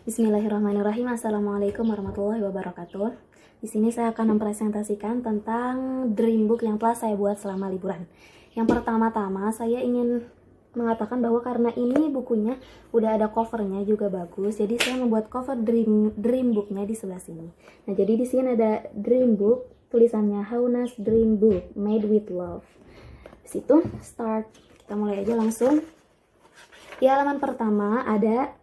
Bismillahirrahmanirrahim. Assalamualaikum warahmatullahi wabarakatuh. Di sini saya akan mempresentasikan tentang dream book yang telah saya buat selama liburan. Yang pertama-tama saya ingin mengatakan bahwa karena ini bukunya udah ada covernya juga bagus, jadi saya membuat cover dream booknya di sebelah sini. Nah, jadi di sini ada dream book, tulisannya Hauna's Dream Book Made with Love. Di situ start, kita mulai aja langsung. Di halaman pertama ada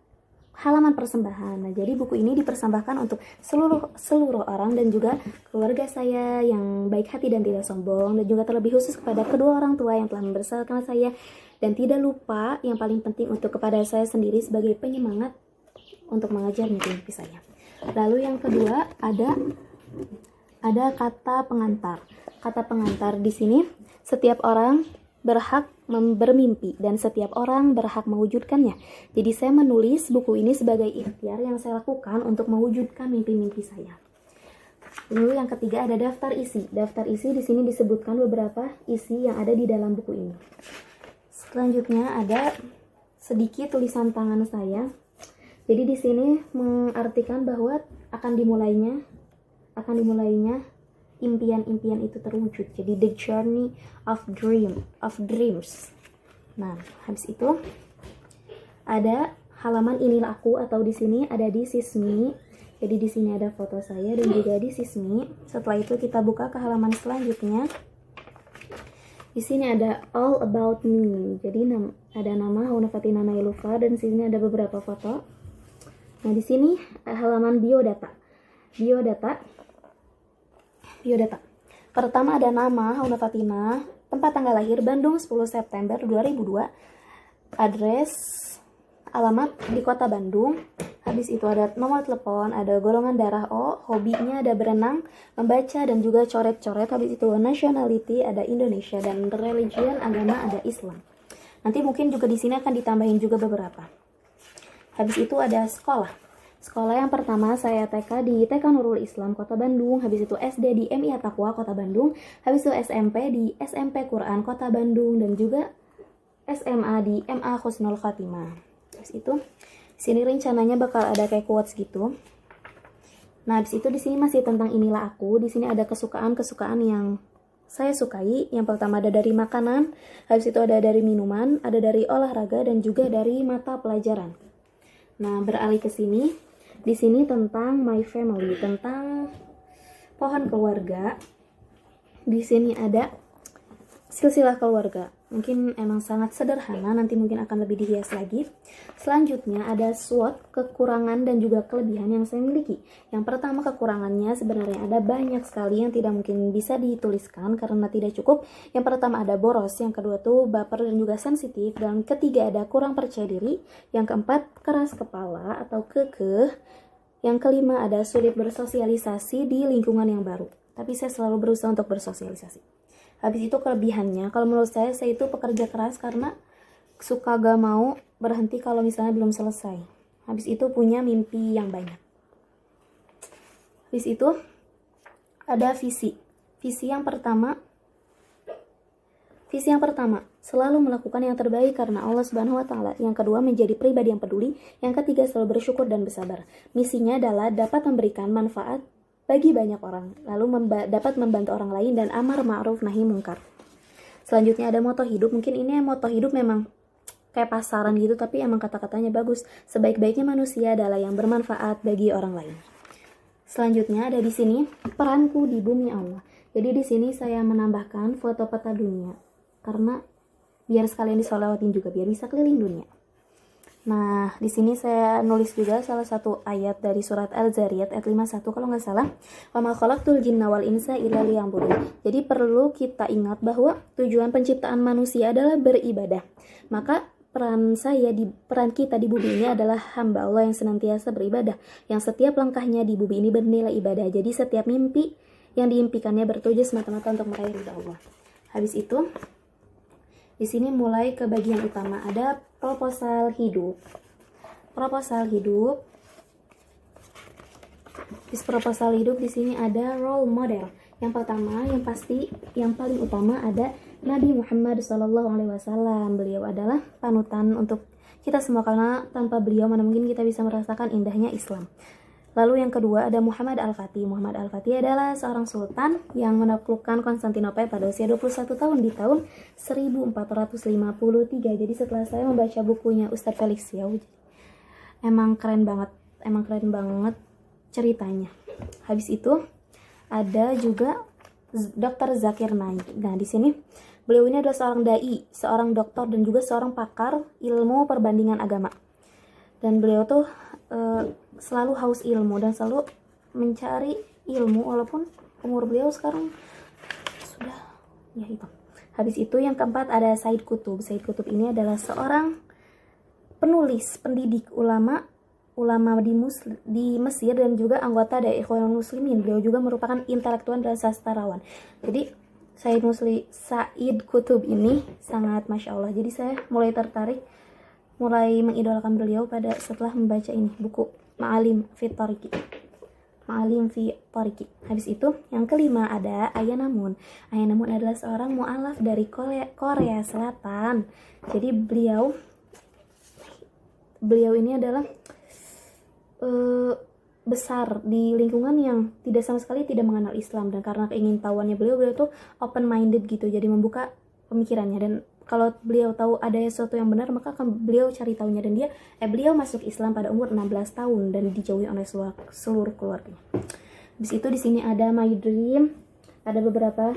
halaman persembahan. Nah, jadi buku ini dipersembahkan untuk seluruh orang dan juga keluarga saya yang baik hati dan tidak sombong, dan juga terlebih khusus kepada kedua orang tua yang telah membesarkan saya, dan tidak lupa yang paling penting untuk kepada saya sendiri sebagai penyemangat untuk mengejar mimpi saya. Lalu yang kedua ada kata pengantar. Kata pengantar di sini, setiap orang berhak bermimpi dan setiap orang berhak mewujudkannya. Jadi saya menulis buku ini sebagai ikhtiar yang saya lakukan untuk mewujudkan mimpi-mimpi saya. Lalu yang ketiga ada daftar isi. Daftar isi di sini disebutkan beberapa isi yang ada di dalam buku ini. Selanjutnya ada sedikit tulisan tangan saya. Jadi di sini mengartikan bahwa akan dimulainya impian-impian itu terwujud. Jadi the journey of dreams. Nah, habis itu ada halaman inilah aku, atau di sini ada this is me. Jadi di sini ada foto saya dan juga this is me. Setelah itu kita buka ke halaman selanjutnya. Di sini ada all about me. Jadi ada nama Hauna Fatina Nailufa dan di sini ada beberapa foto. Nah, di sini halaman biodata. Pertama ada nama Hauna Fatina, tempat tanggal lahir Bandung 10 September 2002, address alamat di kota Bandung. Habis itu ada nomor telepon, ada golongan darah O, hobinya ada berenang, membaca dan juga coret-coret. Habis itu nationality ada Indonesia dan religion agama ada Islam. Nanti mungkin juga di sini akan ditambahin juga beberapa. Habis itu ada sekolah. Sekolah yang pertama saya TK di TK Nurul Islam Kota Bandung, habis itu SD di MI Taqwa Kota Bandung, habis itu SMP di SMP Quran Kota Bandung, dan juga SMA di MA Husnul Khatimah. Habis itu di sini rencananya bakal ada kayak quotes gitu. Nah, habis itu di sini masih tentang inilah aku. Di sini ada kesukaan-kesukaan yang saya sukai. Yang pertama ada dari makanan, habis itu ada dari minuman, ada dari olahraga, dan juga dari mata pelajaran. Nah, beralih ke sini. Di sini tentang my family, tentang pohon keluarga. Di sini ada silsilah keluarga. Mungkin emang sangat sederhana, nanti mungkin akan lebih dihias lagi. Selanjutnya ada SWOT, kekurangan dan juga kelebihan yang saya miliki. Yang pertama kekurangannya sebenarnya ada banyak sekali yang tidak mungkin bisa dituliskan karena tidak cukup. Yang pertama ada boros, yang kedua tuh baper dan juga sensitif, dan ketiga ada kurang percaya diri, yang keempat keras kepala atau kekeh, yang kelima ada sulit bersosialisasi di lingkungan yang baru. Tapi saya selalu berusaha untuk bersosialisasi. Habis itu kelebihannya, kalau menurut saya itu pekerja keras karena suka gak mau berhenti kalau misalnya belum selesai. Habis itu punya mimpi yang banyak. Habis itu ada visi. Visi yang pertama, selalu melakukan yang terbaik karena Allah Subhanahu wa taala. Yang kedua, menjadi pribadi yang peduli. Yang ketiga, selalu bersyukur dan bersabar. Misinya adalah dapat memberikan manfaat bagi banyak orang, lalu dapat membantu orang lain dan amar ma'ruf nahi mungkar. Selanjutnya ada moto hidup. Mungkin ini moto hidup memang kayak pasaran gitu, tapi emang kata-katanya bagus. Sebaik-baiknya manusia adalah yang bermanfaat bagi orang lain. Selanjutnya ada di sini peranku di bumi Allah. Jadi di sini saya menambahkan foto peta dunia karena biar sekalian disolawatin juga, biar bisa keliling dunia. Nah, di sini saya nulis juga salah satu ayat dari surat Al-Zariyat ayat 51 kalau nggak salah. Wa ma khalaqtul jinna wal insa illa liya'budun. Jadi perlu kita ingat bahwa tujuan penciptaan manusia adalah beribadah. Maka peran kita di bumi ini adalah hamba Allah yang senantiasa beribadah, yang setiap langkahnya di bumi ini bernilai ibadah. Jadi setiap mimpi yang diimpikannya bertujuan semata-mata untuk meraih ridha Allah. Habis itu di sini mulai ke bagian utama, ada proposal hidup. Di proposal hidup di sini ada role model. Yang pertama, yang paling utama ada Nabi Muhammad SAW. Beliau adalah panutan untuk kita semua, karena tanpa beliau mana mungkin kita bisa merasakan indahnya Islam. Lalu yang kedua ada Muhammad Al-Fatih. Muhammad Al-Fatih adalah seorang sultan yang menaklukkan Konstantinopel pada usia 21 tahun di tahun 1453. Jadi setelah saya membaca bukunya Ustadz Felix Xiao, emang keren banget ceritanya. Habis itu ada juga Dr. Zakir Naik. Nah, di sini beliau ini adalah seorang dai, seorang dokter dan juga seorang pakar ilmu perbandingan agama. Dan beliau tuh selalu haus ilmu dan selalu mencari ilmu walaupun umur beliau sekarang sudah ya itu. Habis itu yang keempat ada Said Qutb. Said Qutb ini adalah seorang penulis, pendidik, ulama di Mesir dan juga anggota dari Ikhwanul Muslimin. Beliau juga merupakan intelektual dan sastrawan. Jadi Said Qutb ini sangat masya Allah. Jadi saya mulai tertarik, mulai mengidolakan beliau setelah membaca ini buku Ma'alim fi Tariqi. Habis itu yang kelima ada Ayana Moon. Ayana Moon adalah seorang mu'alaf dari Korea Selatan. Jadi beliau ini adalah besar di lingkungan yang sama sekali tidak mengenal Islam, dan karena keingintahuannya beliau tuh open minded gitu, jadi membuka pemikirannya, dan kalau beliau tahu ada sesuatu yang benar maka akan beliau cari tahunya, dan beliau masuk Islam pada umur 16 tahun dan dijauhi oleh seluruh keluarganya. Habis itu di sini ada My Dream, ada beberapa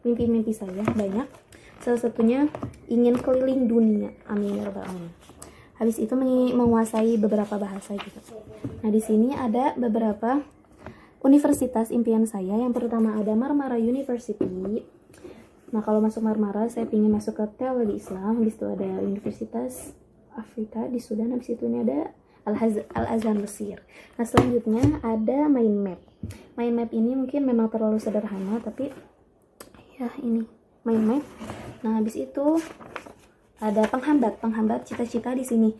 mimpi-mimpi saya banyak. Salah satunya ingin keliling dunia, amin ya rabbal alamin. Habis itu menguasai beberapa bahasa gitu. Nah, di sini ada beberapa universitas impian saya. Yang pertama ada Marmara University. Nah, kalau masuk Marmara saya ingin masuk ke Teologi Islam. Habis itu ada Universitas Afrika di Sudan. Habis itu ini ada Al-Azhar Mesir. Nah, selanjutnya ada Mind Map. Mind Map ini mungkin memang terlalu sederhana, tapi ya ini Mind Map. Nah, habis itu ada penghambat cita-cita di sini.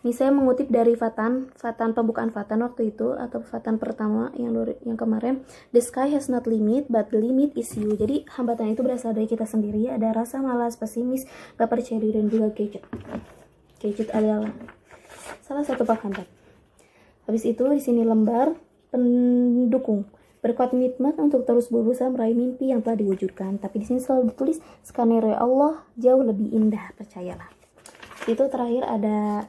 Ini saya mengutip dari Fatan pembukaan Fatan waktu itu, atau Fatan pertama yang kemarin. The sky has not limit, but the limit is you. Jadi hambatan itu berasal dari kita sendiri. Ada rasa malas, pesimis, gak percaya diri, dan juga gadget. Gadget adalah salah satu penghambat. Habis itu di sini lembar pendukung. Berkomitmen untuk terus berusaha meraih mimpi yang telah diwujudkan. Tapi di sini selalu ditulis skenario Allah jauh lebih indah, percayalah. Itu terakhir ada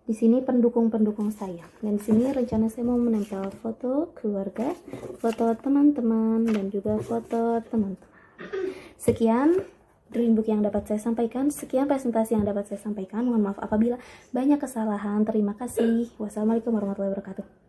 di sini pendukung saya, dan di sini rencana saya mau menempel foto keluarga, foto teman-teman, dan juga foto teman-teman. Sekian Dreambook yang dapat saya sampaikan, sekian presentasi yang dapat saya sampaikan. Mohon maaf apabila banyak kesalahan. Terima kasih. Wassalamualaikum warahmatullahi wabarakatuh.